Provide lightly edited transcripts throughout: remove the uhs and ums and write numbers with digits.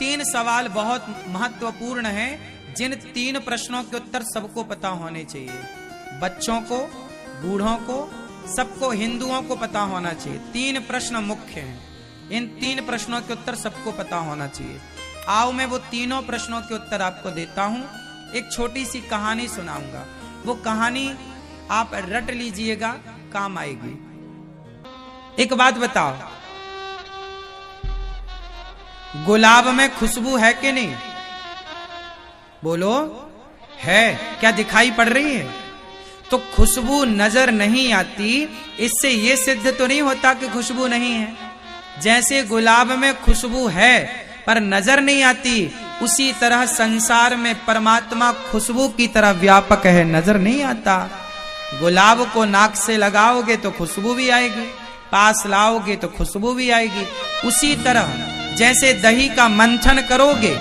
तीन सवाल बहुत महत्वपूर्ण हैं, जिन तीन प्रश्नों के उत्तर सबको पता होने चाहिए। बच्चों को, बूढ़ों को, सबको, हिंदुओं को पता होना चाहिए। तीन प्रश्न मुख्य हैं, इन तीन प्रश्नों के उत्तर सबको पता होना चाहिए। आओ मैं वो तीनों प्रश्नों के उत्तर आपको देता हूं। एक छोटी सी कहानी सुनाऊंगा, वो कहानी आप रट लीजिएगा, काम आएगी। एक बात बताओ, गुलाब में खुशबू है कि नहीं? बोलो, है। क्या दिखाई पड़ रही है? तो खुशबू नजर नहीं आती, इससे यह सिद्ध तो नहीं होता कि खुशबू नहीं है। जैसे गुलाब में खुशबू है पर नजर नहीं आती, उसी तरह संसार में परमात्मा खुशबू की तरह व्यापक है, नजर नहीं आता। गुलाब को नाक से लगाओगे तो खुशबू भी आएगी, पास लाओगे तो खुशबू भी आएगी। उसी तरह जैसे दही का मंथन करोगे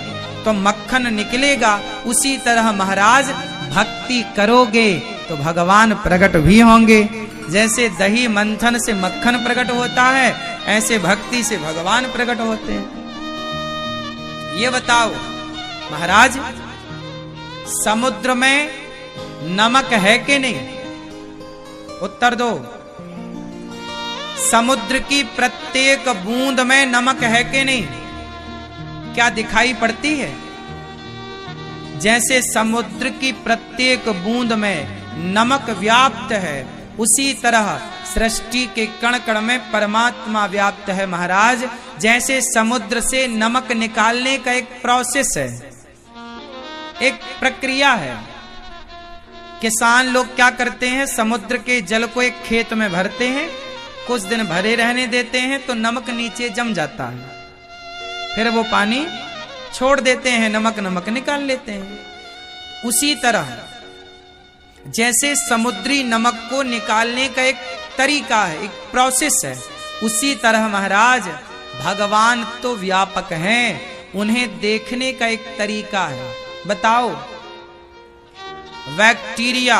तो मक्खन निकलेगा, उसी तरह महाराज भक्ति करोगे तो भगवान प्रकट भी होंगे। जैसे दही मंथन से मक्खन प्रकट होता है, ऐसे भक्ति से भगवान प्रकट होते हैं। ये बताओ महाराज, समुद्र में नमक है कि नहीं? उत्तर दो। समुद्र की प्रत्येक बूंद में नमक है कि नहीं? क्या दिखाई पड़ती है? जैसे समुद्र की प्रत्येक बूंद में नमक व्याप्त है, उसी तरह सृष्टि के कण कण में परमात्मा व्याप्त है महाराज। जैसे समुद्र से नमक निकालने का एक प्रोसेस है, एक प्रक्रिया है। किसान लोग क्या करते हैं, समुद्र के जल को एक खेत में भरते हैं, कुछ दिन भरे रहने देते हैं तो नमक नीचे जम जाता है, फिर वो पानी छोड़ देते हैं, नमक निकाल लेते हैं। उसी तरह जैसे समुद्री नमक को निकालने का एक तरीका है, एक प्रोसेस है, उसी तरह महाराज भगवान तो व्यापक हैं, उन्हें देखने का एक तरीका है। बताओ, बैक्टीरिया,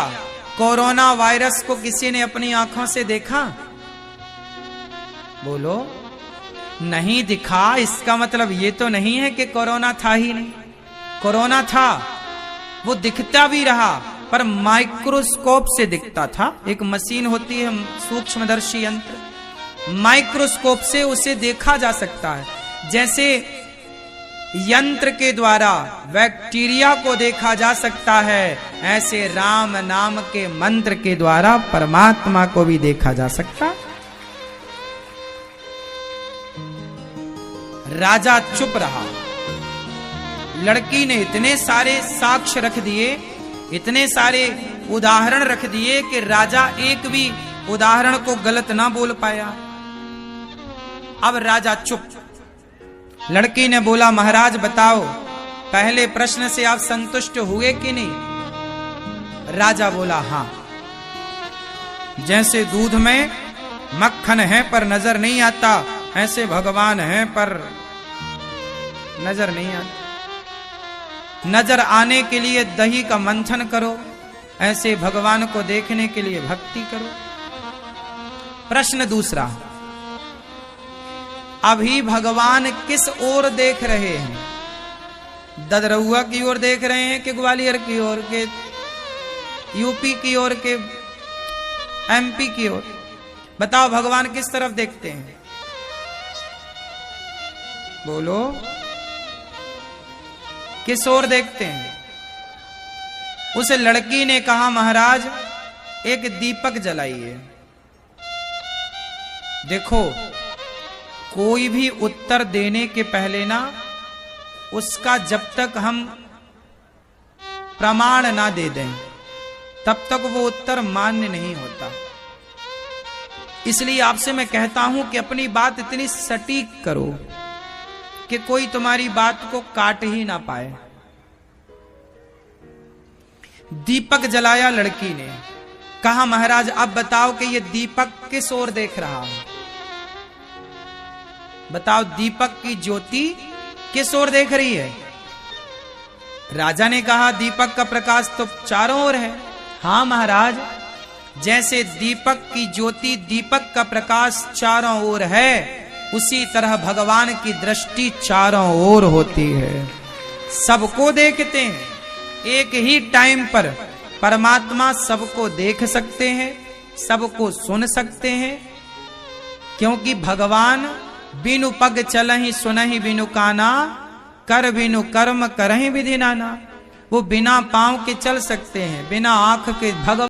कोरोना वायरस को किसी ने अपनी आंखों से देखा? बोलो, नहीं दिखा। इसका मतलब ये तो नहीं है कि कोरोना था ही नहीं। कोरोना था, वो दिखता भी रहा, पर माइक्रोस्कोप से दिखता था। एक मशीन होती है, सूक्ष्मदर्शी यंत्र, माइक्रोस्कोप से उसे देखा जा सकता है। जैसे यंत्र के द्वारा बैक्टीरिया को देखा जा सकता है, ऐसे राम नाम के मंत्र के द्वारा परमात्मा को भी देखा जा सकता है। राजा चुप रहा। लड़की ने इतने सारे साक्ष्य रख दिए, इतने सारे उदाहरण रख दिए कि राजा एक भी उदाहरण को गलत ना बोल पाया। अब राजा चुप। लड़की ने बोला, महाराज बताओ, पहले प्रश्न से आप संतुष्ट हुए कि नहीं? राजा बोला, हां। जैसे दूध में मक्खन है पर नजर नहीं आता, ऐसे भगवान है पर नजर नहीं आता। नजर आने के लिए दही का मंथन करो, ऐसे भगवान को देखने के लिए भक्ति करो। प्रश्न दूसरा, अभी भगवान किस ओर देख रहे हैं? ददरहुआ की ओर देख रहे हैं कि ग्वालियर की ओर, के यूपी की ओर, के एमपी की ओर? बताओ भगवान किस तरफ देखते हैं? बोलो, किस ओर देखते हैं? उस लड़की ने कहा, महाराज एक दीपक जलाइए। देखो, कोई भी उत्तर देने के पहले ना, उसका जब तक हम प्रमाण ना दे दें, तब तक वो उत्तर मान्य नहीं होता। इसलिए आपसे मैं कहता हूं कि अपनी बात इतनी सटीक करो कि कोई तुम्हारी बात को काट ही ना पाए। दीपक जलाया लड़की ने, कहा, महाराज अब बताओ कि ये दीपक किस ओर देख रहा है? बताओ, दीपक की ज्योति किस ओर देख रही है? राजा ने कहा, दीपक का प्रकाश तो चारों ओर है। हां महाराज, जैसे दीपक की ज्योति, दीपक का प्रकाश चारों ओर है, उसी तरह भगवान की दृष्टि चारों ओर होती है, सबको देखते हैं। एक ही टाइम पर परमात्मा सबको देख सकते हैं, सबको सुन सकते हैं, क्योंकि भगवान बिनु पग चलहि सुनहि बिनु काना, कर बिनु कर्म करहि विधि नाना। वो बिना पांव के चल सकते हैं, बिना आंख के भगवान